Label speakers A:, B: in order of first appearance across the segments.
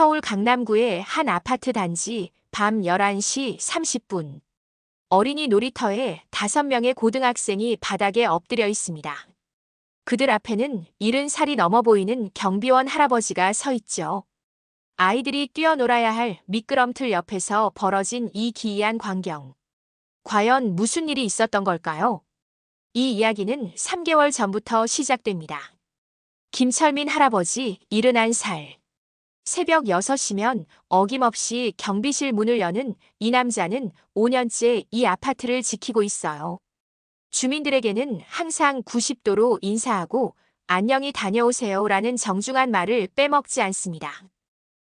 A: 서울 강남구의 한 아파트 단지 밤 11시 30분. 어린이 놀이터에 5명의 고등학생이 바닥에 엎드려 있습니다. 그들 앞에는 70살이 넘어 보이는 경비원 할아버지가 서 있죠. 아이들이 뛰어놀아야 할 미끄럼틀 옆에서 벌어진 이 기이한 광경. 과연 무슨 일이 있었던 걸까요? 이 이야기는 3개월 전부터 시작됩니다. 김철민 할아버지 71살. 새벽 6시면 어김없이 경비실 문을 여는 이 남자는 5년째 이 아파트를 지키고 있어요. 주민들에게는 항상 90도로 인사하고 안녕히 다녀오세요라는 정중한 말을 빼먹지 않습니다.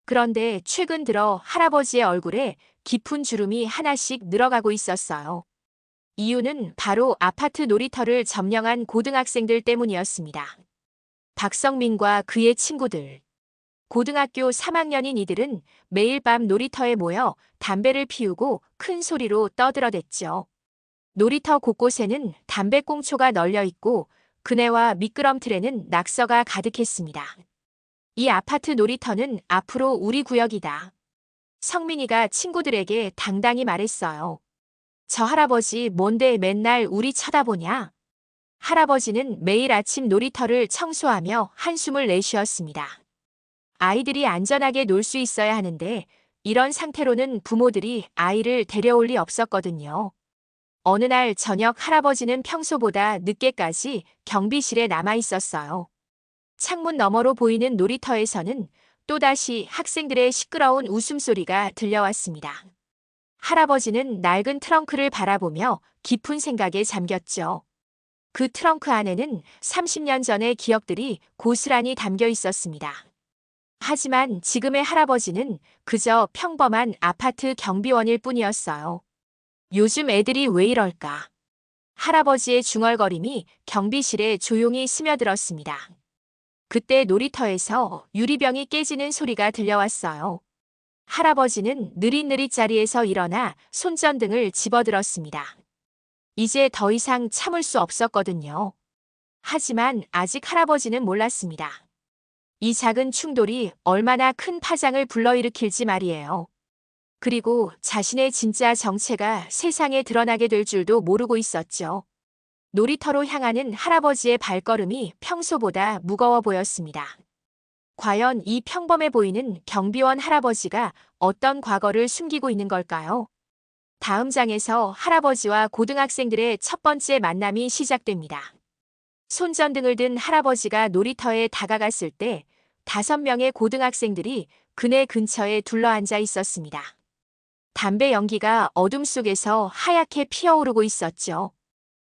A: 그런데 최근 들어 할아버지의 얼굴에 깊은 주름이 하나씩 늘어가고 있었어요. 이유는 바로 아파트 놀이터를 점령한 고등학생들 때문이었습니다. 박성민과 그의 친구들. 고등학교 3학년인 이들은 매일 밤 놀이터에 모여 담배를 피우고 큰 소리로 떠들어댔죠. 놀이터 곳곳에는 담배꽁초가 널려 있고 그네와 미끄럼틀에는 낙서가 가득했습니다. 이 아파트 놀이터는 앞으로 우리 구역이다. 성민이가 친구들에게 당당히 말했어요. 저 할아버지 뭔데 맨날 우리 쳐다보냐? 할아버지는 매일 아침 놀이터를 청소하며 한숨을 내쉬었습니다. 아이들이 안전하게 놀 수 있어야 하는데 이런 상태로는 부모들이 아이를 데려올 리 없었거든요. 어느 날 저녁 할아버지는 평소보다 늦게까지 경비실에 남아 있었어요. 창문 너머로 보이는 놀이터에서는 또다시 학생들의 시끄러운 웃음소리가 들려왔습니다. 할아버지는 낡은 트렁크를 바라보며 깊은 생각에 잠겼죠. 그 트렁크 안에는 30년 전의 기억들이 고스란히 담겨 있었습니다. 하지만 지금의 할아버지는 그저 평범한 아파트 경비원일 뿐이었어요. 요즘 애들이 왜 이럴까? 할아버지의 중얼거림이 경비실에 조용히 스며들었습니다. 그때 놀이터에서 유리병이 깨지는 소리가 들려왔어요. 할아버지는 느릿느릿 자리에서 일어나 손전등을 집어들었습니다. 이제 더 이상 참을 수 없었거든요. 하지만 아직 할아버지는 몰랐습니다. 이 작은 충돌이 얼마나 큰 파장을 불러일으킬지 말이에요. 그리고 자신의 진짜 정체가 세상에 드러나게 될 줄도 모르고 있었죠. 놀이터로 향하는 할아버지의 발걸음이 평소보다 무거워 보였습니다. 과연 이 평범해 보이는 경비원 할아버지가 어떤 과거를 숨기고 있는 걸까요? 다음 장에서 할아버지와 고등학생들의 첫 번째 만남이 시작됩니다. 손전등을 든 할아버지가 놀이터에 다가갔을 때 5명의 고등학생들이 그네 근처에 둘러앉아 있었습니다. 담배 연기가 어둠 속에서 하얗게 피어오르고 있었죠.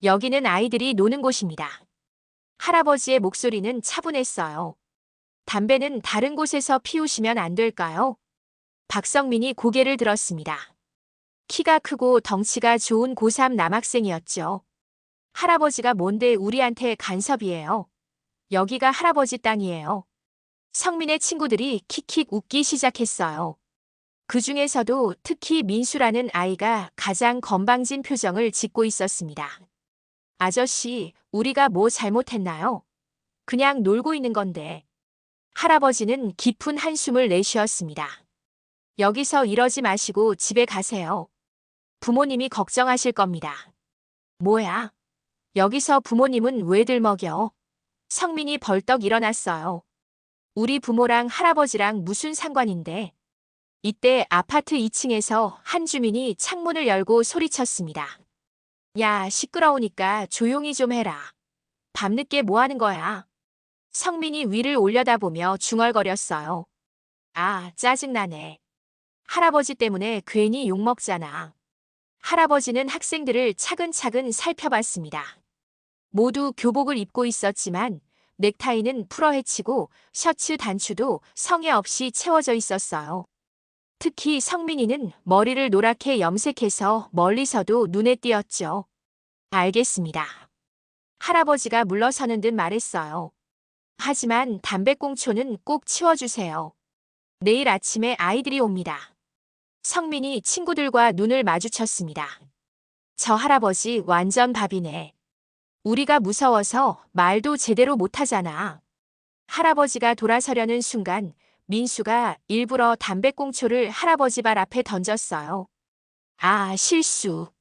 A: 여기는 아이들이 노는 곳입니다. 할아버지의 목소리는 차분했어요. 담배는 다른 곳에서 피우시면 안 될까요? 박성민이 고개를 들었습니다. 키가 크고 덩치가 좋은 고3 남학생이었죠. 할아버지가 뭔데 우리한테 간섭이에요. 여기가 할아버지 땅이에요. 성민의 친구들이 킥킥 웃기 시작했어요. 그 중에서도 특히 민수라는 아이가 가장 건방진 표정을 짓고 있었습니다. 아저씨, 우리가 뭐 잘못했나요? 그냥 놀고 있는 건데. 할아버지는 깊은 한숨을 내쉬었습니다. 여기서 이러지 마시고 집에 가세요. 부모님이 걱정하실 겁니다. 뭐야? 여기서 부모님은 왜 들먹여? 성민이 벌떡 일어났어요. 우리 부모랑 할아버지랑 무슨 상관인데? 이때 아파트 2층에서 한 주민이 창문을 열고 소리쳤습니다. 야, 시끄러우니까 조용히 좀 해라. 밤늦게 뭐 하는 거야? 성민이 위를 올려다보며 중얼거렸어요. 아, 짜증나네. 할아버지 때문에 괜히 욕먹잖아. 할아버지는 학생들을 차근차근 살펴봤습니다. 모두 교복을 입고 있었지만 넥타이는 풀어헤치고 셔츠 단추도 성의 없이 채워져 있었어요. 특히 성민이는 머리를 노랗게 염색해서 멀리서도 눈에 띄었죠. 알겠습니다. 할아버지가 물러서는 듯 말했어요. 하지만 담배꽁초는 꼭 치워주세요. 내일 아침에 아이들이 옵니다. 성민이 친구들과 눈을 마주쳤습니다. 저 할아버지 완전 밥이네. 우리가 무서워서 말도 제대로 못하잖아. 할아버지가 돌아서려는 순간 민수가 일부러 담배꽁초를 할아버지 발 앞에 던졌어요. 아, 실수.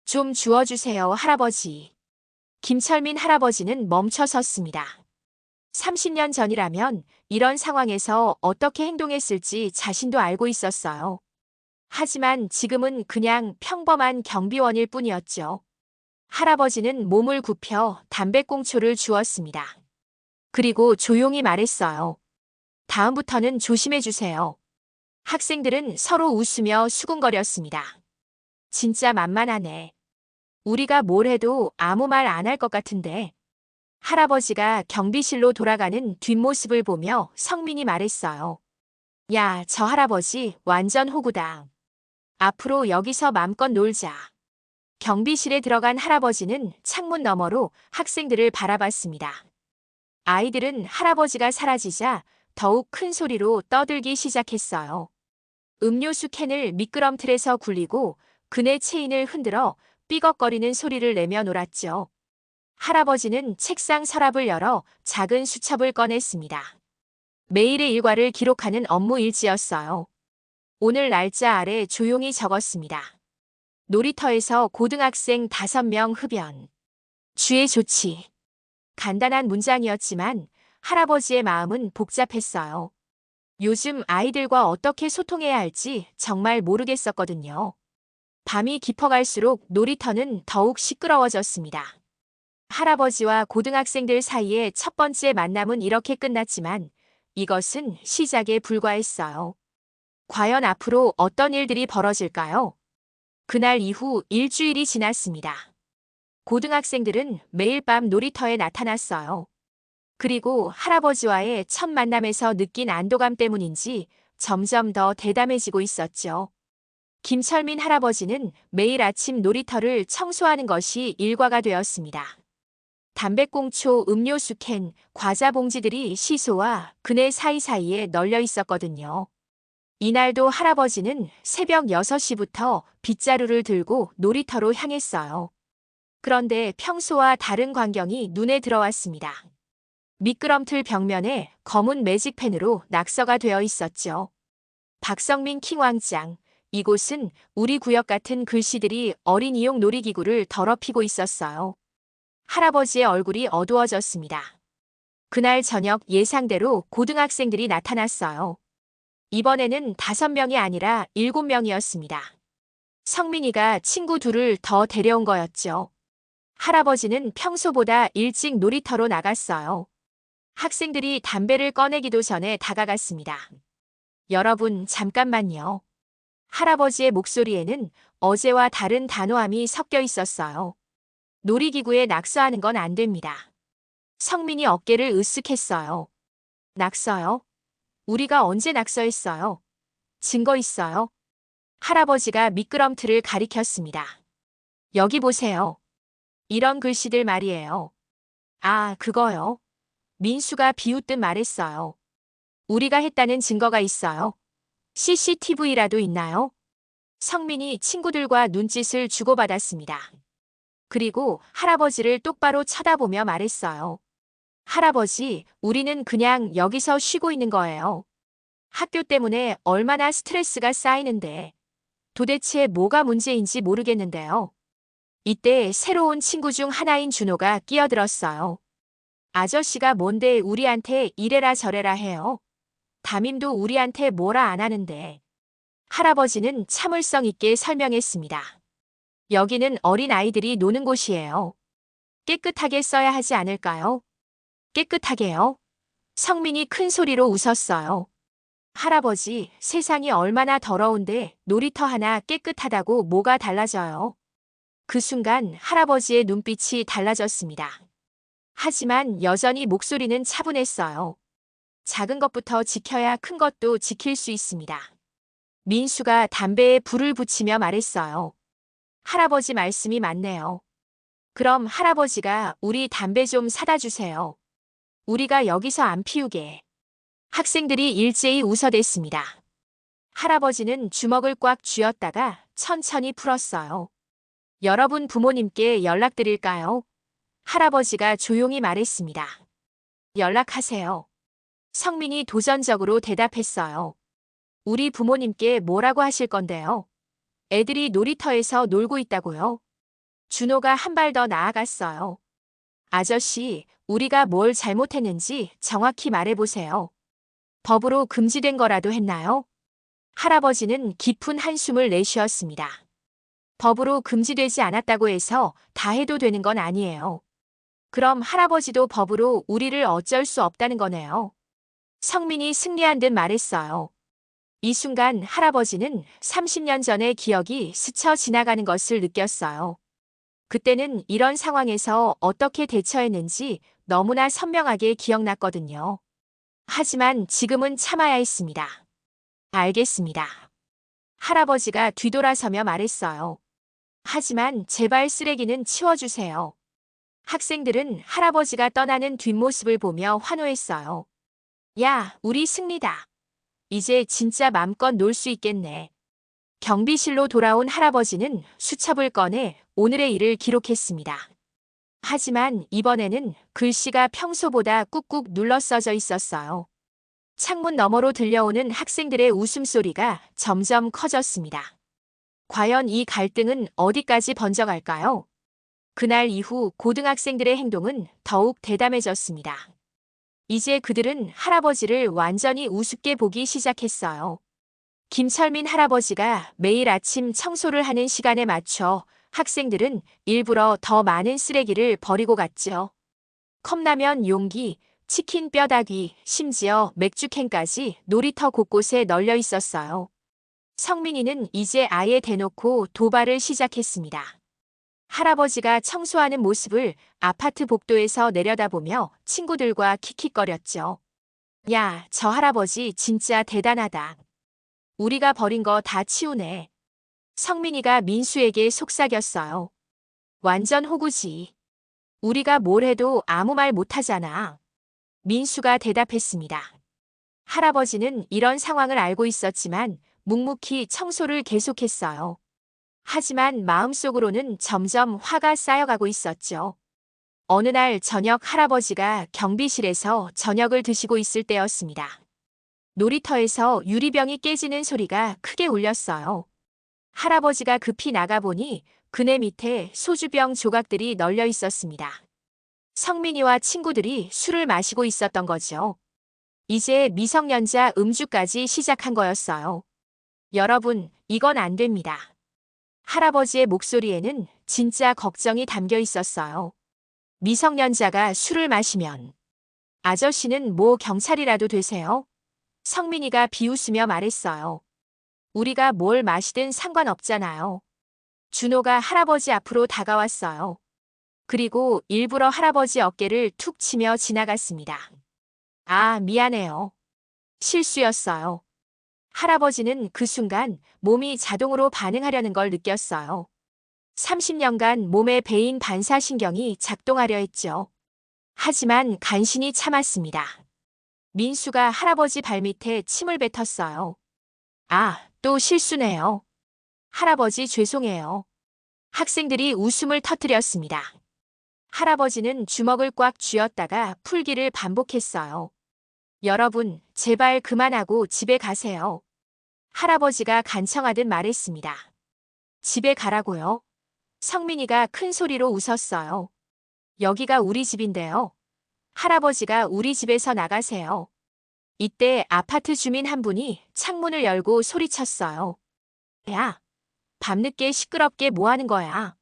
A: 좀 주워주세요, 할아버지. 김철민 할아버지는 멈춰 섰습니다. 30년 전이라면 이런 상황에서 어떻게 행동했을지 자신도 알고 있었어요. 하지만 지금은 그냥 평범한 경비원일 뿐이었죠. 할아버지는 몸을 굽혀 담배꽁초를 주었습니다. 그리고 조용히 말했어요. 다음부터는 조심해 주세요. 학생들은 서로 웃으며 수군거렸습니다. 진짜 만만하네. 우리가 뭘 해도 아무 말 안 할 것 같은데. 할아버지가 경비실로 돌아가는 뒷모습을 보며 성민이 말했어요. 야, 저 할아버지 완전 호구다. 앞으로 여기서 맘껏 놀자. 경비실에 들어간 할아버지는 창문 너머로 학생들을 바라봤습니다. 아이들은 할아버지가 사라지자 더욱 큰 소리로 떠들기 시작했어요. 음료수 캔을 미끄럼틀에서 굴리고 그네 체인을 흔들어 삐걱거리는 소리를 내며 놀았죠. 할아버지는 책상 서랍을 열어 작은 수첩을 꺼냈습니다. 매일의 일과를 기록하는 업무 일지였어요. 오늘 날짜 아래 조용히 적었습니다. 놀이터에서 고등학생 5명 흡연. 주의 조치. 간단한 문장이었지만 할아버지의 마음은 복잡했어요. 요즘 아이들과 어떻게 소통해야 할지 정말 모르겠었거든요. 밤이 깊어갈수록 놀이터는 더욱 시끄러워졌습니다. 할아버지와 고등학생들 사이의 첫 번째 만남은 이렇게 끝났지만 이것은 시작에 불과했어요. 과연 앞으로 어떤 일들이 벌어질까요? 그날 이후 일주일이 지났습니다. 고등학생들은 매일 밤 놀이터에 나타났어요. 그리고 할아버지와의 첫 만남에서 느낀 안도감 때문인지 점점 더 대담해지고 있었죠. 김철민 할아버지는 매일 아침 놀이터를 청소하는 것이 일과가 되었습니다. 담배꽁초, 음료수 캔, 과자 봉지들이 시소와 그네 사이사이에 널려 있었거든요. 이날도 할아버지는 새벽 6시부터 빗자루를 들고 놀이터로 향했어요. 그런데 평소와 다른 광경이 눈에 들어왔습니다. 미끄럼틀 벽면에 검은 매직펜으로 낙서가 되어 있었죠. 박성민 킹왕짱, 이곳은 우리 구역 같은 글씨들이 어린이용 놀이기구를 더럽히고 있었어요. 할아버지의 얼굴이 어두워졌습니다. 그날 저녁 예상대로 고등학생들이 나타났어요. 이번에는 5명이 아니라 7명이었습니다. 성민이가 친구 둘을 더 데려온 거였죠. 할아버지는 평소보다 일찍 놀이터로 나갔어요. 학생들이 담배를 꺼내기도 전에 다가갔습니다. 여러분, 잠깐만요. 할아버지의 목소리에는 어제와 다른 단호함이 섞여 있었어요. 놀이기구에 낙서하는 건 안 됩니다. 성민이 어깨를 으쓱했어요. 낙서요? 우리가 언제 낙서했어요? 증거 있어요? 할아버지가 미끄럼틀을 가리켰습니다. 여기 보세요. 이런 글씨들 말이에요. 아, 그거요. 민수가 비웃듯 말했어요. 우리가 했다는 증거가 있어요. CCTV라도 있나요? 성민이 친구들과 눈짓을 주고받았습니다. 그리고 할아버지를 똑바로 쳐다보며 말했어요. 할아버지, 우리는 그냥 여기서 쉬고 있는 거예요. 학교 때문에 얼마나 스트레스가 쌓이는데 도대체 뭐가 문제인지 모르겠는데요. 이때 새로운 친구 중 하나인 준호가 끼어들었어요. 아저씨가 뭔데 우리한테 이래라 저래라 해요. 담임도 우리한테 뭐라 안 하는데. 할아버지는 참을성 있게 설명했습니다. 여기는 어린 아이들이 노는 곳이에요. 깨끗하게 써야 하지 않을까요? 깨끗하게요? 성민이 큰 소리로 웃었어요. 할아버지, 세상이 얼마나 더러운데 놀이터 하나 깨끗하다고 뭐가 달라져요? 그 순간 할아버지의 눈빛이 달라졌습니다. 하지만 여전히 목소리는 차분했어요. 작은 것부터 지켜야 큰 것도 지킬 수 있습니다. 민수가 담배에 불을 붙이며 말했어요. 할아버지 말씀이 맞네요. 그럼 할아버지가 우리 담배 좀 사다 주세요. 우리가 여기서 안 피우게. 학생들이 일제히 웃어댔습니다. 할아버지는 주먹을 꽉 쥐었다가 천천히 풀었어요. 여러분 부모님께 연락드릴까요? 할아버지가 조용히 말했습니다. 연락하세요. 성민이 도전적으로 대답했어요. 우리 부모님께 뭐라고 하실 건데요? 애들이 놀이터에서 놀고 있다고요? 준호가 한 발 더 나아갔어요. 아저씨, 우리가 뭘 잘못했는지 정확히 말해보세요. 법으로 금지된 거라도 했나요? 할아버지는 깊은 한숨을 내쉬었습니다. 법으로 금지되지 않았다고 해서 다 해도 되는 건 아니에요. 그럼 할아버지도 법으로 우리를 어쩔 수 없다는 거네요. 성민이 승리한 듯 말했어요. 이 순간 할아버지는 30년 전의 기억이 스쳐 지나가는 것을 느꼈어요. 그때는 이런 상황에서 어떻게 대처했는지 너무나 선명하게 기억났거든요. 하지만 지금은 참아야 했습니다. 알겠습니다. 할아버지가 뒤돌아서며 말했어요. 하지만 제발 쓰레기는 치워주세요. 학생들은 할아버지가 떠나는 뒷모습을 보며 환호했어요. 야, 우리 승리다. 이제 진짜 맘껏 놀 수 있겠네. 경비실로 돌아온 할아버지는 수첩을 꺼내 오늘의 일을 기록했습니다. 하지만 이번에는 글씨가 평소보다 꾹꾹 눌러 써져 있었어요. 창문 너머로 들려오는 학생들의 웃음소리가 점점 커졌습니다. 과연 이 갈등은 어디까지 번져갈까요? 그날 이후 고등학생들의 행동은 더욱 대담해졌습니다. 이제 그들은 할아버지를 완전히 우습게 보기 시작했어요. 김철민 할아버지가 매일 아침 청소를 하는 시간에 맞춰 학생들은 일부러 더 많은 쓰레기를 버리고 갔죠. 컵라면 용기, 치킨 뼈다귀, 심지어 맥주캔까지 놀이터 곳곳에 널려 있었어요. 성민이는 이제 아예 대놓고 도발을 시작했습니다. 할아버지가 청소하는 모습을 아파트 복도에서 내려다보며 친구들과 킥킥거렸죠. 야, 저 할아버지 진짜 대단하다. 우리가 버린 거 다 치우네. 성민이가 민수에게 속삭였어요. 완전 호구지. 우리가 뭘 해도 아무 말 못하잖아. 민수가 대답했습니다. 할아버지는 이런 상황을 알고 있었지만 묵묵히 청소를 계속했어요. 하지만 마음속으로는 점점 화가 쌓여가고 있었죠. 어느 날 저녁 할아버지가 경비실에서 저녁을 드시고 있을 때였습니다. 놀이터에서 유리병이 깨지는 소리가 크게 울렸어요. 할아버지가 급히 나가보니 그네 밑에 소주병 조각들이 널려 있었습니다. 성민이와 친구들이 술을 마시고 있었던 거죠. 이제 미성년자 음주까지 시작한 거였어요. 여러분, 이건 안 됩니다. 할아버지의 목소리에는 진짜 걱정이 담겨 있었어요. 미성년자가 술을 마시면 아저씨는 뭐 경찰이라도 되세요? 성민이가 비웃으며 말했어요. 우리가 뭘 마시든 상관없잖아요. 준호가 할아버지 앞으로 다가왔어요. 그리고 일부러 할아버지 어깨를 툭 치며 지나갔습니다. 아, 미안해요. 실수였어요. 할아버지는 그 순간 몸이 자동으로 반응하려는 걸 느꼈어요. 30년간 몸에 배인 반사신경이 작동하려 했죠. 하지만 간신히 참았습니다. 민수가 할아버지 발밑에 침을 뱉었어요. 아, 또 실수네요. 할아버지 죄송해요. 학생들이 웃음을 터뜨렸습니다. 할아버지는 주먹을 꽉 쥐었다가 풀기를 반복했어요. 여러분, 제발 그만하고 집에 가세요. 할아버지가 간청하듯 말했습니다. 집에 가라고요? 성민이가 큰 소리로 웃었어요. 여기가 우리 집인데요. 할아버지가 우리 집에서 나가세요. 이때 아파트 주민 한 분이 창문을 열고 소리쳤어요. 야, 밤늦게 시끄럽게 뭐 하는 거야?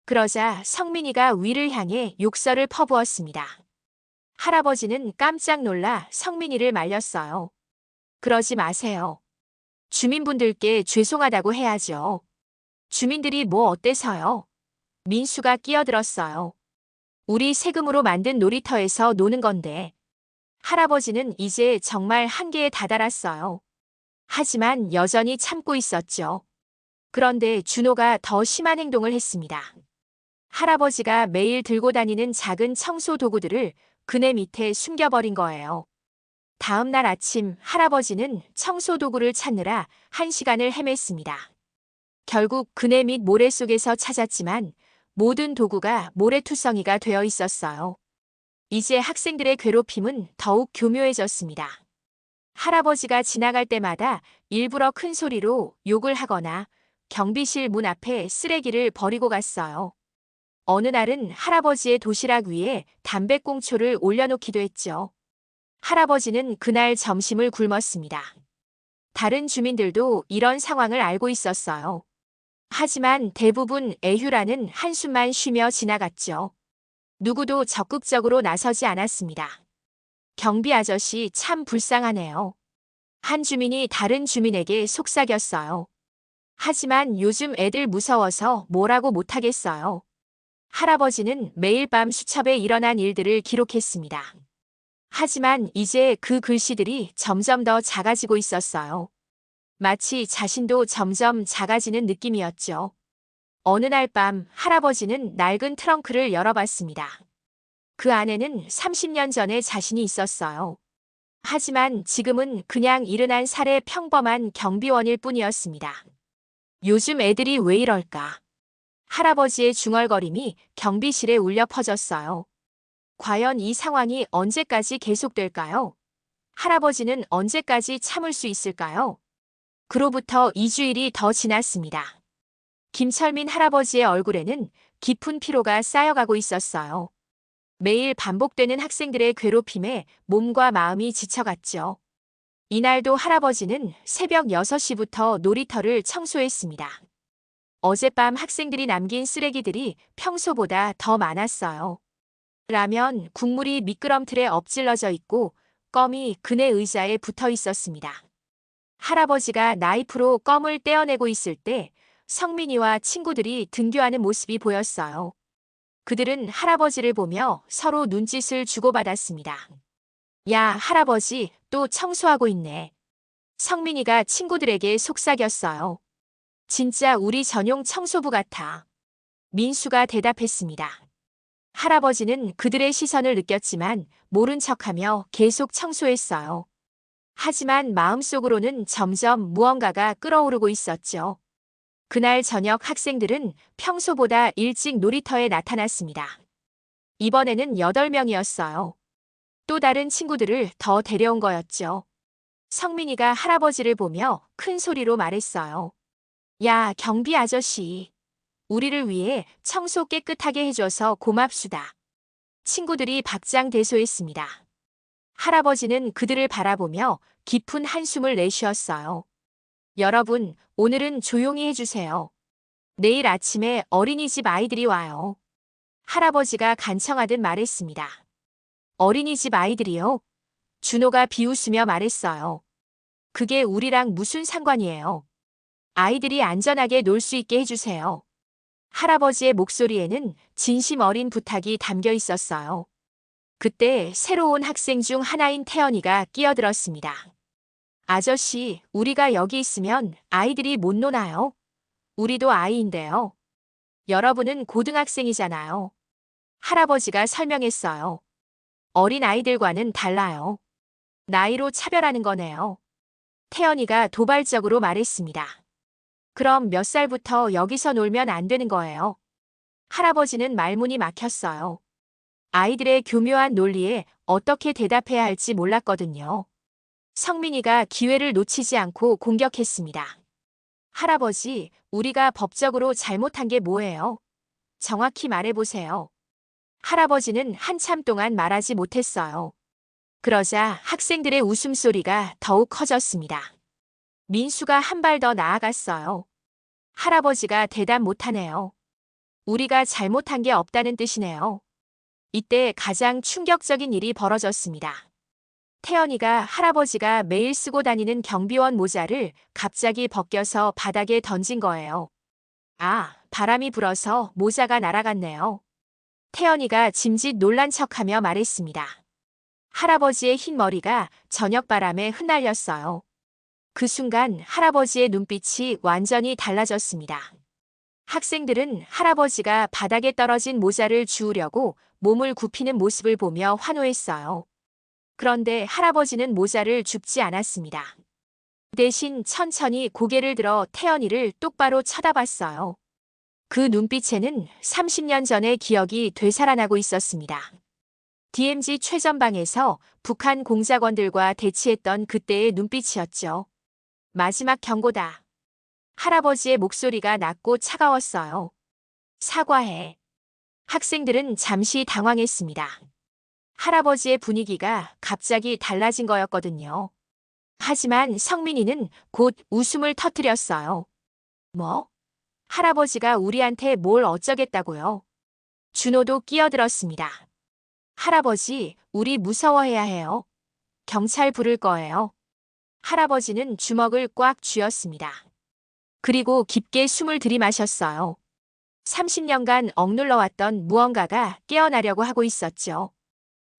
A: 그러자 성민이가 위를 향해 욕설을 퍼부었습니다. 할아버지는 깜짝 놀라 성민이를 말렸어요. 그러지 마세요. 주민분들께 죄송하다고 해야죠. 주민들이 뭐 어때서요? 민수가 끼어들었어요. 우리 세금으로 만든 놀이터에서 노는 건데. 할아버지는 이제 정말 한계에 다다랐어요. 하지만 여전히 참고 있었죠. 그런데 준호가 더 심한 행동을 했습니다. 할아버지가 매일 들고 다니는 작은 청소 도구들을 그네 밑에 숨겨버린 거예요. 다음 날 아침 할아버지는 청소 도구를 찾느라 1시간을 헤맸습니다. 결국 그네 밑 모래 속에서 찾았지만 모든 도구가 모래투성이가 되어 있었어요. 이제 학생들의 괴롭힘은 더욱 교묘해졌습니다. 할아버지가 지나갈 때마다 일부러 큰 소리로 욕을 하거나 경비실 문 앞에 쓰레기를 버리고 갔어요. 어느 날은 할아버지의 도시락 위에 담배꽁초를 올려놓기도 했죠. 할아버지는 그날 점심을 굶었습니다. 다른 주민들도 이런 상황을 알고 있었어요. 하지만 대부분 에휴라는 한숨만 쉬며 지나갔죠. 누구도 적극적으로 나서지 않았습니다. 경비 아저씨 참 불쌍하네요. 한 주민이 다른 주민에게 속삭였어요. 하지만 요즘 애들 무서워서 뭐라고 못하겠어요. 할아버지는 매일 밤 수첩에 일어난 일들을 기록했습니다. 하지만 이제 그 글씨들이 점점 더 작아지고 있었어요. 마치 자신도 점점 작아지는 느낌이었죠. 어느 날 밤 할아버지는 낡은 트렁크를 열어봤습니다. 그 안에는 30년 전의 자신이 있었어요. 하지만 지금은 그냥 일흔한 살의 평범한 경비원일 뿐이었습니다. 요즘 애들이 왜 이럴까? 할아버지의 중얼거림이 경비실에 울려 퍼졌어요. 과연 이 상황이 언제까지 계속될까요? 할아버지는 언제까지 참을 수 있을까요? 그로부터 2주일이 더 지났습니다. 김철민 할아버지의 얼굴에는 깊은 피로가 쌓여가고 있었어요. 매일 반복되는 학생들의 괴롭힘에 몸과 마음이 지쳐갔죠. 이날도 할아버지는 새벽 6시부터 놀이터를 청소했습니다. 어젯밤 학생들이 남긴 쓰레기들이 평소보다 더 많았어요. 라면, 국물이 미끄럼틀에 엎질러져 있고 껌이 그네 의자에 붙어 있었습니다. 할아버지가 나이프로 껌을 떼어내고 있을 때 성민이와 친구들이 등교하는 모습이 보였어요. 그들은 할아버지를 보며 서로 눈짓을 주고받았습니다. 야, 할아버지, 또 청소하고 있네. 성민이가 친구들에게 속삭였어요. 진짜 우리 전용 청소부 같아. 민수가 대답했습니다. 할아버지는 그들의 시선을 느꼈지만 모른 척하며 계속 청소했어요. 하지만 마음속으로는 점점 무언가가 끓어오르고 있었죠. 그날 저녁 학생들은 평소보다 일찍 놀이터에 나타났습니다. 이번에는 8명이었어요. 또 다른 친구들을 더 데려온 거였죠. 성민이가 할아버지를 보며 큰 소리로 말했어요. 야, 경비 아저씨. 우리를 위해 청소 깨끗하게 해줘서 고맙수다. 친구들이 박장대소했습니다. 할아버지는 그들을 바라보며 깊은 한숨을 내쉬었어요. 여러분, 오늘은 조용히 해주세요. 내일 아침에 어린이집 아이들이 와요. 할아버지가 간청하듯 말했습니다. 어린이집 아이들이요? 준호가 비웃으며 말했어요. 그게 우리랑 무슨 상관이에요? 아이들이 안전하게 놀 수 있게 해주세요. 할아버지의 목소리에는 진심 어린 부탁이 담겨 있었어요. 그때 새로 온 학생 중 하나인 태연이가 끼어들었습니다. 아저씨, 우리가 여기 있으면 아이들이 못 노나요? 우리도 아이인데요. 여러분은 고등학생이잖아요. 할아버지가 설명했어요. 어린 아이들과는 달라요. 나이로 차별하는 거네요. 태연이가 도발적으로 말했습니다. 그럼 몇 살부터 여기서 놀면 안 되는 거예요? 할아버지는 말문이 막혔어요. 아이들의 교묘한 논리에 어떻게 대답해야 할지 몰랐거든요. 성민이가 기회를 놓치지 않고 공격했습니다. 할아버지, 우리가 법적으로 잘못한 게 뭐예요? 정확히 말해보세요. 할아버지는 한참 동안 말하지 못했어요. 그러자 학생들의 웃음소리가 더욱 커졌습니다. 민수가 한 발 더 나아갔어요. 할아버지가 대답 못하네요. 우리가 잘못한 게 없다는 뜻이네요. 이때 가장 충격적인 일이 벌어졌습니다. 태연이가 할아버지가 매일 쓰고 다니는 경비원 모자를 갑자기 벗겨서 바닥에 던진 거예요. 아, 바람이 불어서 모자가 날아갔네요. 태연이가 짐짓 놀란 척하며 말했습니다. 할아버지의 흰 머리가 저녁 바람에 흩날렸어요. 그 순간 할아버지의 눈빛이 완전히 달라졌습니다. 학생들은 할아버지가 바닥에 떨어진 모자를 주우려고 몸을 굽히는 모습을 보며 환호했어요. 그런데 할아버지는 모자를 줍지 않았습니다. 대신 천천히 고개를 들어 태연이를 똑바로 쳐다봤어요. 그 눈빛에는 30년 전의 기억이 되살아나고 있었습니다. DMZ 최전방에서 북한 공작원들과 대치했던 그때의 눈빛이었죠. 마지막 경고다. 할아버지의 목소리가 낮고 차가웠어요. 사과해. 학생들은 잠시 당황했습니다. 할아버지의 분위기가 갑자기 달라진 거였거든요. 하지만 성민이는 곧 웃음을 터뜨렸어요. 뭐? 할아버지가 우리한테 뭘 어쩌겠다고요? 준호도 끼어들었습니다. 할아버지, 우리 무서워해야 해요. 경찰 부를 거예요. 할아버지는 주먹을 꽉 쥐었습니다. 그리고 깊게 숨을 들이마셨어요. 30년간 억눌러왔던 무언가가 깨어나려고 하고 있었죠.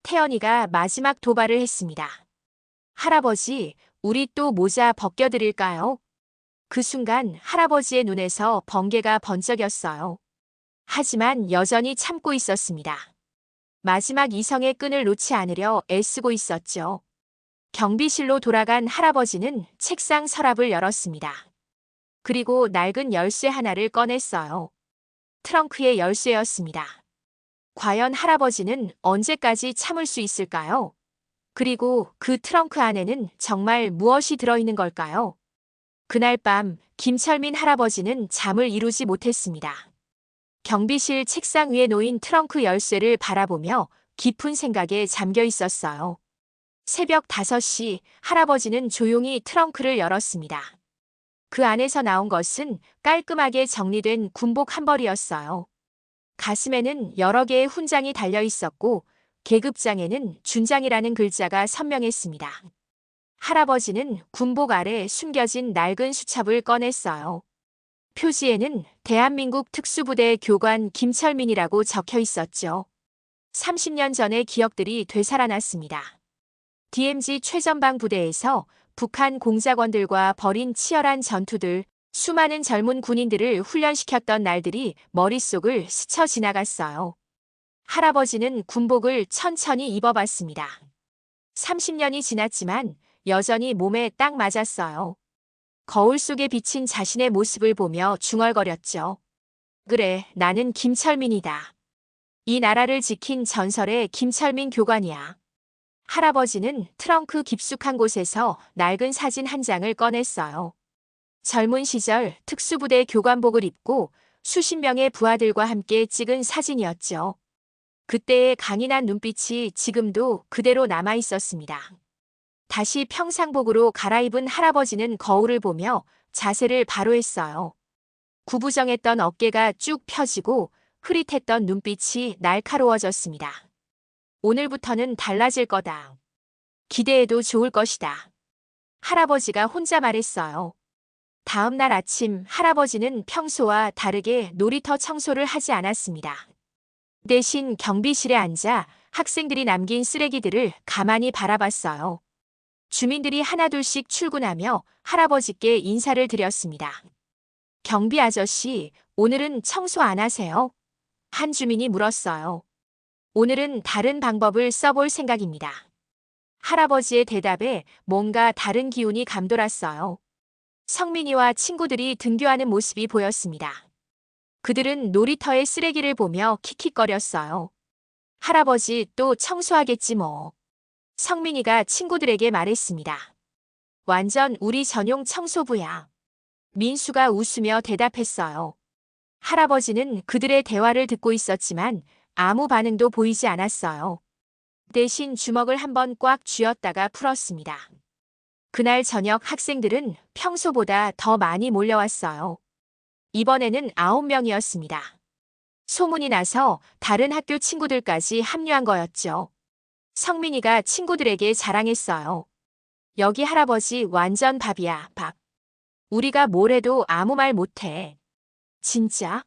A: 태연이가 마지막 도발을 했습니다. 할아버지, 우리 또 모자 벗겨드릴까요? 그 순간 할아버지의 눈에서 번개가 번쩍였어요. 하지만 여전히 참고 있었습니다. 마지막 이성의 끈을 놓지 않으려 애쓰고 있었죠. 경비실로 돌아간 할아버지는 책상 서랍을 열었습니다. 그리고 낡은 열쇠 하나를 꺼냈어요. 트렁크의 열쇠였습니다. 과연 할아버지는 언제까지 참을 수 있을까요? 그리고 그 트렁크 안에는 정말 무엇이 들어있는 걸까요? 그날 밤 김철민 할아버지는 잠을 이루지 못했습니다. 경비실 책상 위에 놓인 트렁크 열쇠를 바라보며 깊은 생각에 잠겨 있었어요. 새벽 5시 할아버지는 조용히 트렁크를 열었습니다. 그 안에서 나온 것은 깔끔하게 정리된 군복 한 벌이었어요. 가슴에는 여러 개의 훈장이 달려 있었고 계급장에는 준장이라는 글자가 선명했습니다. 할아버지는 군복 아래 숨겨진 낡은 수첩을 꺼냈어요. 표지에는 대한민국 특수부대 교관 김철민이라고 적혀 있었죠. 30년 전의 기억들이 되살아났습니다. DMZ 최전방 부대에서 북한 공작원들과 벌인 치열한 전투들, 수많은 젊은 군인들을 훈련시켰던 날들이 머릿속을 스쳐 지나갔어요. 할아버지는 군복을 천천히 입어봤습니다. 30년이 지났지만 여전히 몸에 딱 맞았어요. 거울 속에 비친 자신의 모습을 보며 중얼거렸죠. 그래, 나는 김철민이다. 이 나라를 지킨 전설의 김철민 교관이야. 할아버지는 트렁크 깊숙한 곳에서 낡은 사진 한 장을 꺼냈어요. 젊은 시절 특수부대 교관복을 입고 수십 명의 부하들과 함께 찍은 사진이었죠. 그때의 강인한 눈빛이 지금도 그대로 남아 있었습니다. 다시 평상복으로 갈아입은 할아버지는 거울을 보며 자세를 바로 했어요. 구부정했던 어깨가 쭉 펴지고 흐릿했던 눈빛이 날카로워졌습니다. 오늘부터는 달라질 거다. 기대해도 좋을 것이다. 할아버지가 혼자 말했어요. 다음 날 아침 할아버지는 평소와 다르게 놀이터 청소를 하지 않았습니다. 대신 경비실에 앉아 학생들이 남긴 쓰레기들을 가만히 바라봤어요. 주민들이 하나둘씩 출근하며 할아버지께 인사를 드렸습니다. 경비 아저씨, 오늘은 청소 안 하세요? 한 주민이 물었어요. 오늘은 다른 방법을 써볼 생각입니다. 할아버지의 대답에 뭔가 다른 기운이 감돌았어요. 성민이와 친구들이 등교하는 모습이 보였습니다. 그들은 놀이터의 쓰레기를 보며 킥킥거렸어요. 할아버지 또 청소하겠지 뭐. 성민이가 친구들에게 말했습니다. 완전 우리 전용 청소부야. 민수가 웃으며 대답했어요. 할아버지는 그들의 대화를 듣고 있었지만 아무 반응도 보이지 않았어요. 대신 주먹을 한번 꽉 쥐었다가 풀었습니다. 그날 저녁 학생들은 평소보다 더 많이 몰려왔어요. 이번에는 9명이었습니다. 소문이 나서 다른 학교 친구들까지 합류한 거였죠. 성민이가 친구들에게 자랑했어요. 여기 할아버지 완전 밥이야, 밥. 우리가 뭘 해도 아무 말 못해. 진짜?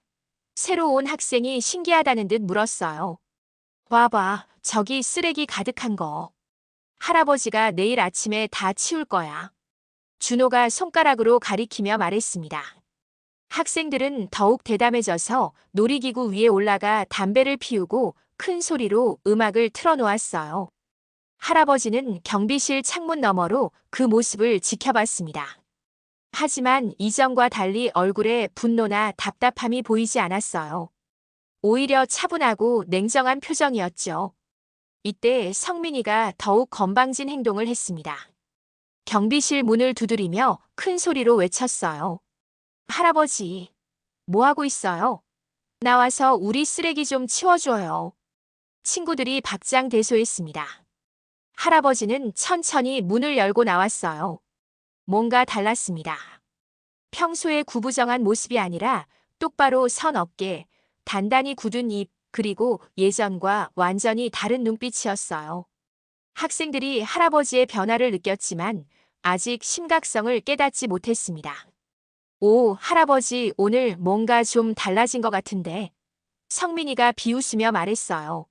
A: 새로 온 학생이 신기하다는 듯 물었어요. 봐봐, 저기 쓰레기 가득한 거. 할아버지가 내일 아침에 다 치울 거야. 준호가 손가락으로 가리키며 말했습니다. 학생들은 더욱 대담해져서 놀이기구 위에 올라가 담배를 피우고 큰 소리로 음악을 틀어놓았어요. 할아버지는 경비실 창문 너머로 그 모습을 지켜봤습니다. 하지만 이전과 달리 얼굴에 분노나 답답함이 보이지 않았어요. 오히려 차분하고 냉정한 표정이었죠. 이때 성민이가 더욱 건방진 행동을 했습니다. 경비실 문을 두드리며 큰 소리로 외쳤어요. 할아버지, 뭐 하고 있어요? 나와서 우리 쓰레기 좀 치워줘요. 친구들이 박장대소했습니다. 할아버지는 천천히 문을 열고 나왔어요. 뭔가 달랐습니다. 평소의 구부정한 모습이 아니라 똑바로 선 어깨, 단단히 굳은 입, 그리고 예전과 완전히 다른 눈빛이었어요. 학생들이 할아버지의 변화를 느꼈지만 아직 심각성을 깨닫지 못했습니다. 오, 할아버지, 오늘 뭔가 좀 달라진 것 같은데. 성민이가 비웃으며 말했어요.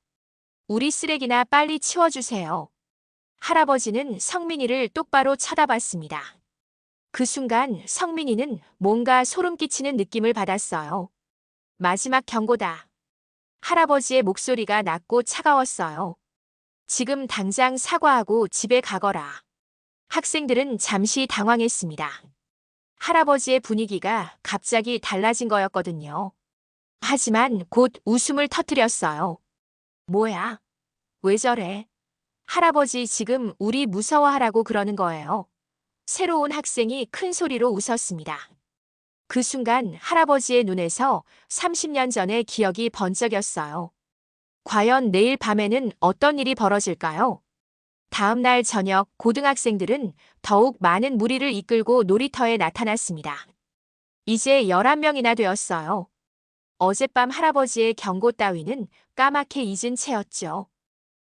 A: 우리 쓰레기나 빨리 치워주세요. 할아버지는 성민이를 똑바로 쳐다봤습니다. 그 순간 성민이는 뭔가 소름 끼치는 느낌을 받았어요. 마지막 경고다. 할아버지의 목소리가 낮고 차가웠어요. 지금 당장 사과하고 집에 가거라. 학생들은 잠시 당황했습니다. 할아버지의 분위기가 갑자기 달라진 거였거든요. 하지만 곧 웃음을 터뜨렸어요. 뭐야? 왜 저래? 할아버지 지금 우리 무서워하라고 그러는 거예요. 새로운 학생이 큰 소리로 웃었습니다. 그 순간 할아버지의 눈에서 30년 전의 기억이 번쩍였어요. 과연 내일 밤에는 어떤 일이 벌어질까요? 다음 날 저녁 고등학생들은 더욱 많은 무리를 이끌고 놀이터에 나타났습니다. 이제 11명이나 되었어요. 어젯밤 할아버지의 경고 따위는 까맣게 잊은 채였죠.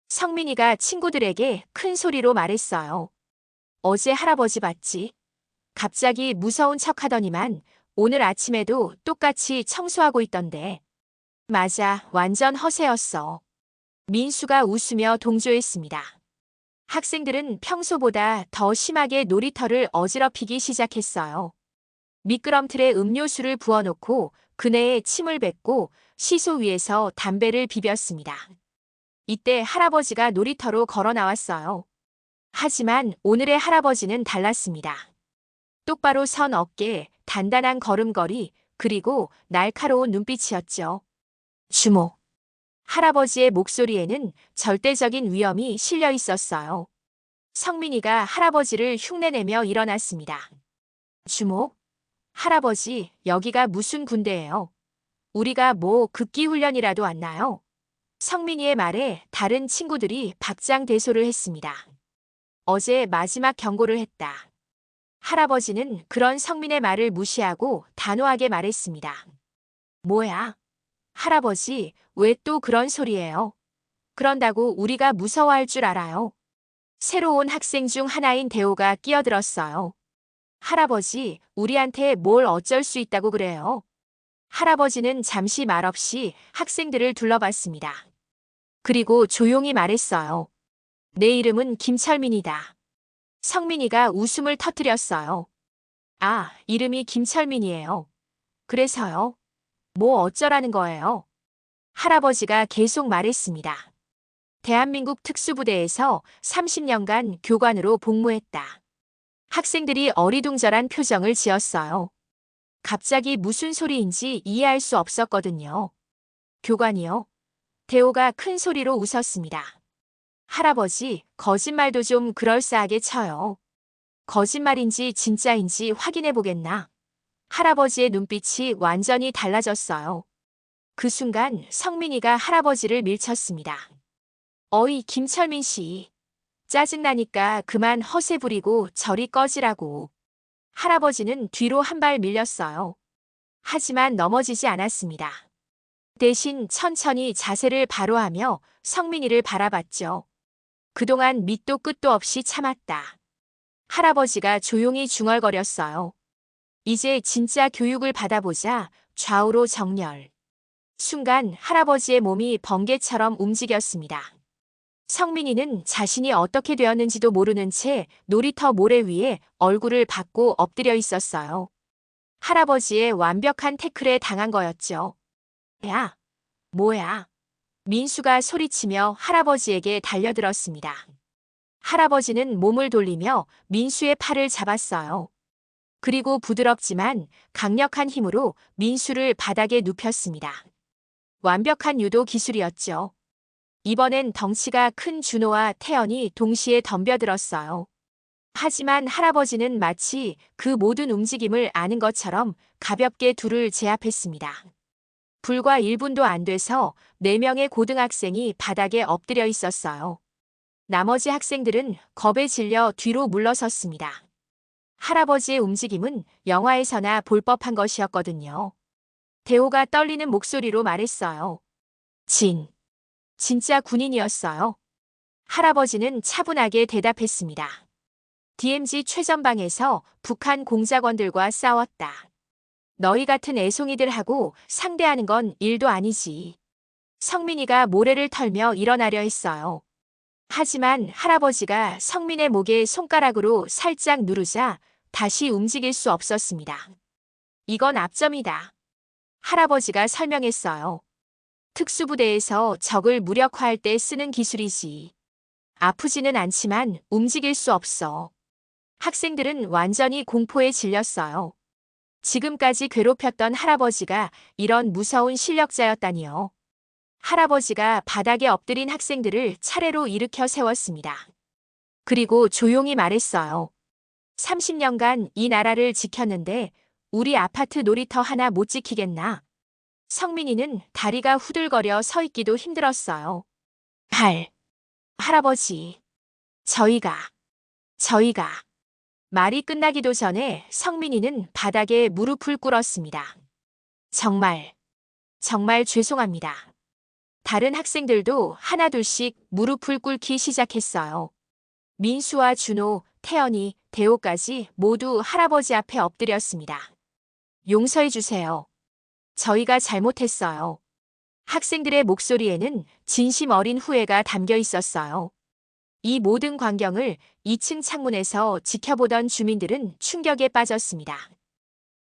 A: 성민이가 친구들에게 큰 소리로 말했어요. 어제 할아버지 봤지? 갑자기 무서운 척 하더니만 오늘 아침에도 똑같이 청소하고 있던데. 맞아, 완전 허세였어. 민수가 웃으며 동조했습니다. 학생들은 평소보다 더 심하게 놀이터를 어지럽히기 시작했어요. 미끄럼틀에 음료수를 부어놓고 그네에 침을 뱉고 시소 위에서 담배를 비볐습니다. 이때 할아버지가 놀이터로 걸어 나왔어요. 하지만 오늘의 할아버지는 달랐습니다. 똑바로 선 어깨, 단단한 걸음걸이, 그리고 날카로운 눈빛이었죠. 주목. 할아버지의 목소리에는 절대적인 위험이 실려 있었어요. 성민이가 할아버지를 흉내내며 일어났습니다. 주목. 할아버지, 여기가 무슨 군대예요? 우리가 뭐 극기훈련이라도 왔나요? 성민이의 말에 다른 친구들이 박장대소를 했습니다. 어제 마지막 경고를 했다. 할아버지는 그런 성민의 말을 무시하고 단호하게 말했습니다. 뭐야? 할아버지, 왜 또 그런 소리예요? 그런다고 우리가 무서워할 줄 알아요? 새로운 학생 중 하나인 대호가 끼어들었어요. 할아버지, 우리한테 뭘 어쩔 수 있다고 그래요? 할아버지는 잠시 말없이 학생들을 둘러봤습니다. 그리고 조용히 말했어요. 내 이름은 김철민이다. 성민이가 웃음을 터뜨렸어요. 아, 이름이 김철민이에요. 그래서요? 뭐 어쩌라는 거예요? 할아버지가 계속 말했습니다. 대한민국 특수부대에서 30년간 교관으로 복무했다. 학생들이 어리둥절한 표정을 지었어요. 갑자기 무슨 소리인지 이해할 수 없었거든요. 교관이요? 대호가 큰 소리로 웃었습니다. 할아버지, 거짓말도 좀 그럴싸하게 쳐요. 거짓말인지 진짜인지 확인해 보겠나? 할아버지의 눈빛이 완전히 달라졌어요. 그 순간 성민이가 할아버지를 밀쳤습니다. 어이, 김철민 씨. 짜증나니까 그만 허세 부리고 저리 꺼지라고. 할아버지는 뒤로 한 발 밀렸어요. 하지만 넘어지지 않았습니다. 대신 천천히 자세를 바로 하며 성민이를 바라봤죠. 그동안 밑도 끝도 없이 참았다. 할아버지가 조용히 중얼거렸어요. 이제 진짜 교육을 받아보자. 좌우로 정렬. 순간 할아버지의 몸이 번개처럼 움직였습니다. 성민이는 자신이 어떻게 되었는지도 모르는 채 놀이터 모래 위에 얼굴을 받고 엎드려 있었어요. 할아버지의 완벽한 태클에 당한 거였죠. 야, 뭐야? 민수가 소리치며 할아버지에게 달려들었습니다. 할아버지는 몸을 돌리며 민수의 팔을 잡았어요. 그리고 부드럽지만 강력한 힘으로 민수를 바닥에 눕혔습니다. 완벽한 유도 기술이었죠. 이번엔 덩치가 큰 준호와 태연이 동시에 덤벼들었어요. 하지만 할아버지는 마치 그 모든 움직임을 아는 것처럼 가볍게 둘을 제압했습니다. 불과 1분도 안 돼서 4명의 고등학생이 바닥에 엎드려 있었어요. 나머지 학생들은 겁에 질려 뒤로 물러섰습니다. 할아버지의 움직임은 영화에서나 볼 법한 것이었거든요. 대호가 떨리는 목소리로 말했어요. 진짜 군인이었어요. 할아버지는 차분하게 대답했습니다. DMZ 최전방에서 북한 공작원들과 싸웠다. 너희 같은 애송이들하고 상대하는 건 일도 아니지. 성민이가 모래를 털며 일어나려 했어요. 하지만 할아버지가 성민의 목에 손가락으로 살짝 누르자 다시 움직일 수 없었습니다. 이건 압점이다. 할아버지가 설명했어요. 특수부대에서 적을 무력화할 때 쓰는 기술이지. 아프지는 않지만 움직일 수 없어. 학생들은 완전히 공포에 질렸어요. 지금까지 괴롭혔던 할아버지가 이런 무서운 실력자였다니요. 할아버지가 바닥에 엎드린 학생들을 차례로 일으켜 세웠습니다. 그리고 조용히 말했어요. 30년간 이 나라를 지켰는데 우리 아파트 놀이터 하나 못 지키겠나? 성민이는 다리가 후들거려 서 있기도 힘들었어요. 할아버지, 저희가. 말이 끝나기도 전에 성민이는 바닥에 무릎을 꿇었습니다. 정말 죄송합니다. 다른 학생들도 하나둘씩 무릎을 꿇기 시작했어요. 민수와 준호, 태연이, 대호까지 모두 할아버지 앞에 엎드렸습니다. 용서해 주세요. 저희가 잘못했어요. 학생들의 목소리에는 진심 어린 후회가 담겨 있었어요. 이 모든 광경을 2층 창문에서 지켜보던 주민들은 충격에 빠졌습니다.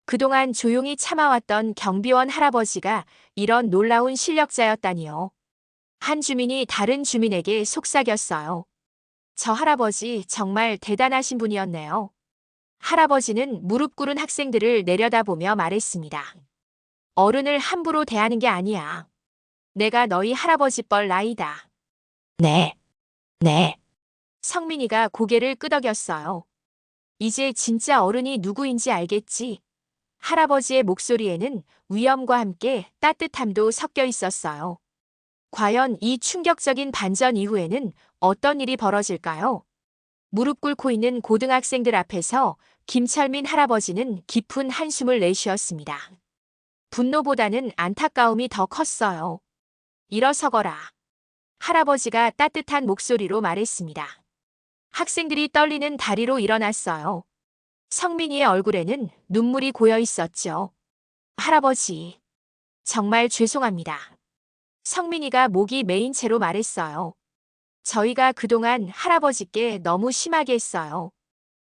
A: 그동안 조용히 참아왔던 경비원 할아버지가 이런 놀라운 실력자였다니요. 한 주민이 다른 주민에게 속삭였어요. 저 할아버지 정말 대단하신 분이었네요. 할아버지는 무릎 꿇은 학생들을 내려다보며 말했습니다. 어른을 함부로 대하는 게 아니야. 내가 너희 할아버지 뻘 나이다. 네. 성민이가 고개를 끄덕였어요. 이제 진짜 어른이 누구인지 알겠지? 할아버지의 목소리에는 위엄과 함께 따뜻함도 섞여 있었어요. 과연 이 충격적인 반전 이후에는 어떤 일이 벌어질까요? 무릎 꿇고 있는 고등학생들 앞에서 김철민 할아버지는 깊은 한숨을 내쉬었습니다. 분노보다는 안타까움이 더 컸어요. 일어서거라. 할아버지가 따뜻한 목소리로 말했습니다. 학생들이 떨리는 다리로 일어났어요. 성민이의 얼굴에는 눈물이 고여 있었죠. 할아버지, 정말 죄송합니다. 성민이가 목이 메인 채로 말했어요. 저희가 그동안 할아버지께 너무 심하게 했어요.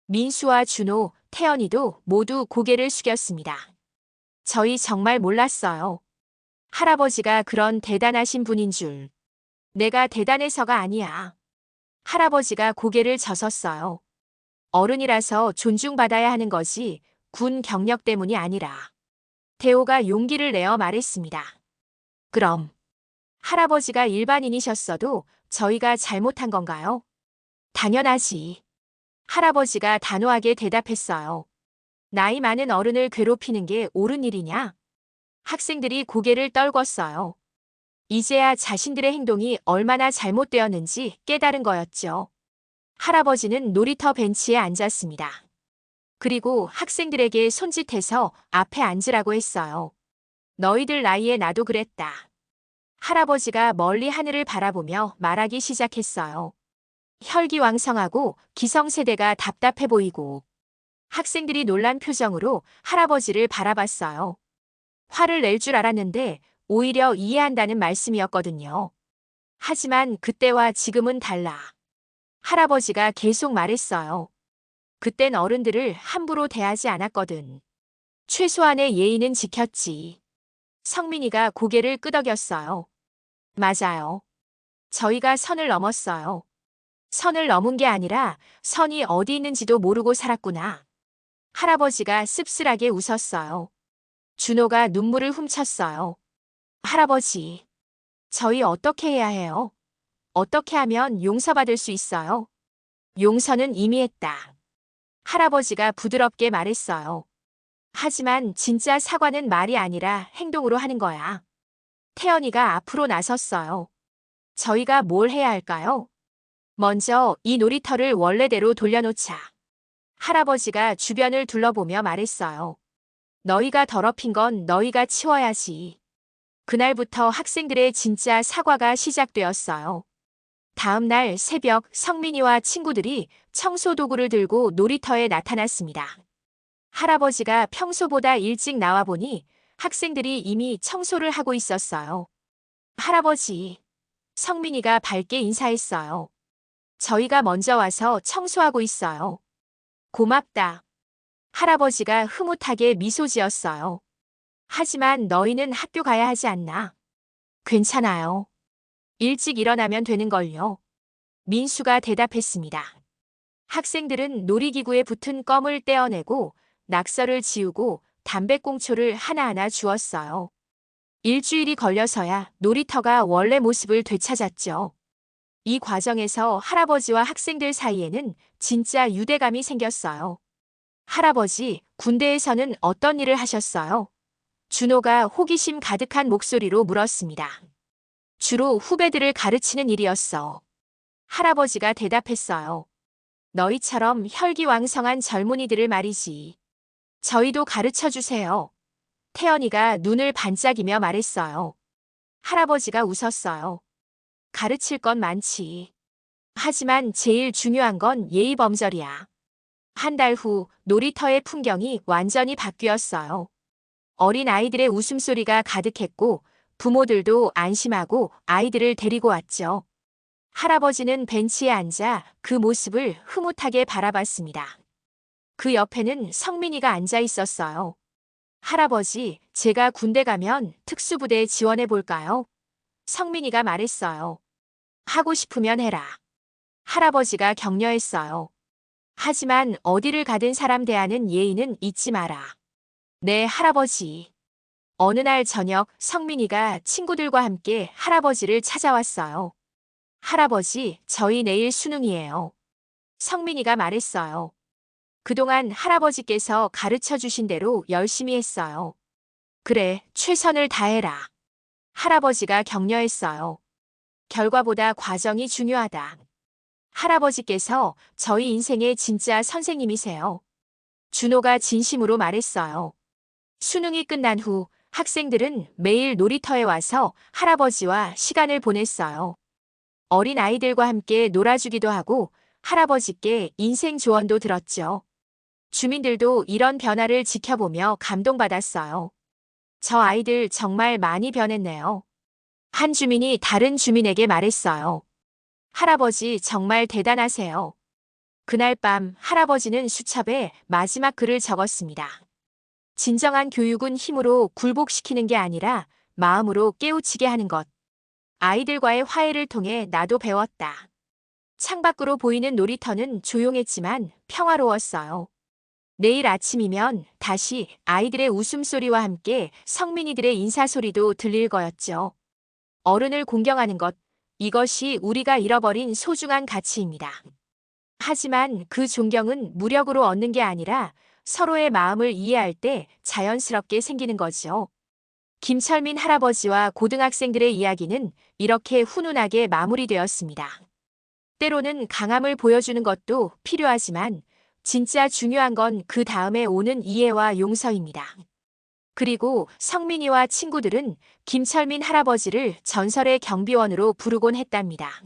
A: 민수와 준호, 태연이도 모두 고개를 숙였습니다. 저희 정말 몰랐어요. 할아버지가 그런 대단하신 분인 줄. 내가 대단해서가 아니야. 할아버지가 고개를 젓었어요. 어른이라서 존중받아야 하는 것이 군 경력 때문이 아니라. 대호가 용기를 내어 말했습니다. 그럼 할아버지가 일반인이셨어도 저희가 잘못한 건가요? 당연하지. 할아버지가 단호하게 대답했어요. 나이 많은 어른을 괴롭히는 게 옳은 일이냐? 학생들이 고개를 떨궜어요. 이제야 자신들의 행동이 얼마나 잘못되었는지 깨달은 거였죠. 할아버지는 놀이터 벤치에 앉았습니다. 그리고 학생들에게 손짓해서 앞에 앉으라고 했어요. 너희들 나이에 나도 그랬다. 할아버지가 멀리 하늘을 바라보며 말하기 시작했어요. 혈기왕성하고 기성세대가 답답해 보이고. 학생들이 놀란 표정으로 할아버지를 바라봤어요. 화를 낼 줄 알았는데 오히려 이해한다는 말씀이었거든요. 하지만 그때와 지금은 달라. 할아버지가 계속 말했어요. 그땐 어른들을 함부로 대하지 않았거든. 최소한의 예의는 지켰지. 성민이가 고개를 끄덕였어요. 맞아요. 저희가 선을 넘었어요. 선을 넘은 게 아니라 선이 어디 있는지도 모르고 살았구나. 할아버지가 씁쓸하게 웃었어요. 준호가 눈물을 훔쳤어요. 할아버지, 저희 어떻게 해야 해요? 어떻게 하면 용서받을 수 있어요? 용서는 이미 했다. 할아버지가 부드럽게 말했어요. 하지만 진짜 사과는 말이 아니라 행동으로 하는 거야. 태연이가 앞으로 나섰어요. 저희가 뭘 해야 할까요? 먼저 이 놀이터를 원래대로 돌려놓자. 할아버지가 주변을 둘러보며 말했어요. 너희가 더럽힌 건 너희가 치워야지. 그날부터 학생들의 진짜 사과가 시작되었어요. 다음 날 새벽 성민이와 친구들이 청소 도구를 들고 놀이터에 나타났습니다. 할아버지가 평소보다 일찍 나와 보니 학생들이 이미 청소를 하고 있었어요. 할아버지, 성민이가 밝게 인사했어요. 저희가 먼저 와서 청소하고 있어요. 고맙다. 할아버지가 흐뭇하게 미소 지었어요. 하지만 너희는 학교 가야 하지 않나? 괜찮아요. 일찍 일어나면 되는걸요. 민수가 대답했습니다. 학생들은 놀이기구에 붙은 껌을 떼어내고 낙서를 지우고 담배꽁초를 하나하나 주웠어요. 일주일이 걸려서야 놀이터가 원래 모습을 되찾았죠. 이 과정에서 할아버지와 학생들 사이에는 진짜 유대감이 생겼어요. 할아버지, 군대에서는 어떤 일을 하셨어요? 준호가 호기심 가득한 목소리로 물었습니다. 주로 후배들을 가르치는 일이었어. 할아버지가 대답했어요. 너희처럼 혈기왕성한 젊은이들을 말이지. 저희도 가르쳐 주세요. 태연이가 눈을 반짝이며 말했어요. 할아버지가 웃었어요. 가르칠 건 많지. 하지만 제일 중요한 건 예의범절이야. 한 달 후 놀이터의 풍경이 완전히 바뀌었어요. 어린 아이들의 웃음소리가 가득했고 부모들도 안심하고 아이들을 데리고 왔죠. 할아버지는 벤치에 앉아 그 모습을 흐뭇하게 바라봤습니다. 그 옆에는 성민이가 앉아 있었어요. 할아버지, 제가 군대 가면 특수부대에 지원해 볼까요? 성민이가 말했어요. 하고 싶으면 해라. 할아버지가 격려했어요. 하지만 어디를 가든 사람 대하는 예의는 잊지 마라. 네, 할아버지. 어느 날 저녁 성민이가 친구들과 함께 할아버지를 찾아왔어요. 할아버지, 저희 내일 수능이에요. 성민이가 말했어요. 그동안 할아버지께서 가르쳐 주신 대로 열심히 했어요. 그래, 최선을 다해라. 할아버지가 격려했어요. 결과보다 과정이 중요하다. 할아버지께서 저희 인생의 진짜 선생님이세요. 준호가 진심으로 말했어요. 수능이 끝난 후 학생들은 매일 놀이터에 와서 할아버지와 시간을 보냈어요. 어린 아이들과 함께 놀아주기도 하고 할아버지께 인생 조언도 들었죠. 주민들도 이런 변화를 지켜보며 감동받았어요. 저 아이들 정말 많이 변했네요. 한 주민이 다른 주민에게 말했어요. 할아버지 정말 대단하세요. 그날 밤 할아버지는 수첩에 마지막 글을 적었습니다. 진정한 교육은 힘으로 굴복시키는 게 아니라 마음으로 깨우치게 하는 것. 아이들과의 화해를 통해 나도 배웠다. 창밖으로 보이는 놀이터는 조용했지만 평화로웠어요. 내일 아침이면 다시 아이들의 웃음소리와 함께 성민이들의 인사소리도 들릴 거였죠. 어른을 공경하는 것, 이것이 우리가 잃어버린 소중한 가치입니다. 하지만 그 존경은 무력으로 얻는 게 아니라 서로의 마음을 이해할 때 자연스럽게 생기는 거죠. 김철민 할아버지와 고등학생들의 이야기는 이렇게 훈훈하게 마무리되었습니다. 때로는 강함을 보여주는 것도 필요하지만 진짜 중요한 건 그 다음에 오는 이해와 용서입니다. 그리고 성민이와 친구들은 김철민 할아버지를 전설의 경비원으로 부르곤 했답니다.